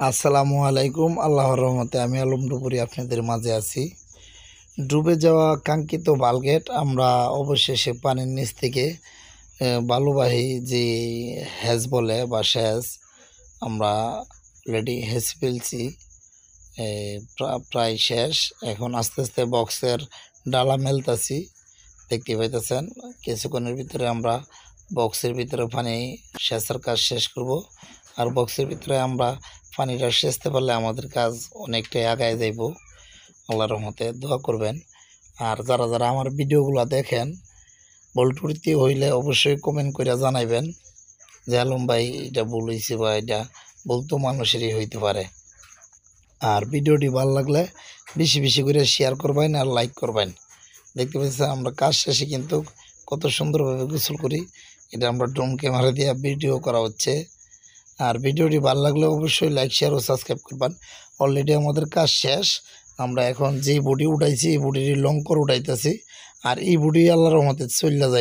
আসসালামু আলাইকুম। আল্লাহর রহমতে আমি আলম ডুপুরি আপনাদের মাঝে আছি। ডুবে যাওয়া কাঙ্ক্ষিত বালগেট আমরা অবশেষে পানির নিচ থেকে বালুবাহী যে হ্যাজ বলে বা স্যাজ আমরা অলরেডি হেজ ফেলছি। প্রায় শেষ। এখন আস্তে আস্তে বক্সের ডালা মেলতাছি, দেখতে পাইতেছেন। কিছুক্ষণের ভিতরে আমরা বক্সের ভিতরে পানি সেচার কাজ শেষ করব। আর বক্সের ভিতরে আমরা পানিটা সেচতে পারলে আমাদের কাজ অনেকটাই আগায় যাইব। আল্লাহর রহমতে দোয়া করবেন। আর যারা যারা আমার ভিডিওগুলো দেখেন, ভুল হইলে অবশ্যই কমেন্ট করে জানাইবেন যে আলম ভাই এটা ভুল হয়েছে বা এটা ভুল তো মানুষেরই হইতে পারে। আর ভিডিওটি ভালো লাগলে বেশি বেশি করে শেয়ার করবেন আর লাইক করবেন। দেখতে পাচ্ছেন আমরা কাজ শেষে কিন্তু কত সুন্দরভাবে গোসল করি। এটা আমরা ড্রোন ক্যামেরা দিয়ে ভিডিও করা হচ্ছে। আর ভিডিওটি ভালো লাগলে অবশ্যই লাইক শেয়ার ও সাবস্ক্রাইব করবেন। অলরেডি আমাদের কাজ শেষ। আমরা এখন যে বডি উঠাইছি এই বডিটি লং করে উঠাইতেছি। আর এই বডি আল্লাহর রহমতে চলে যায়।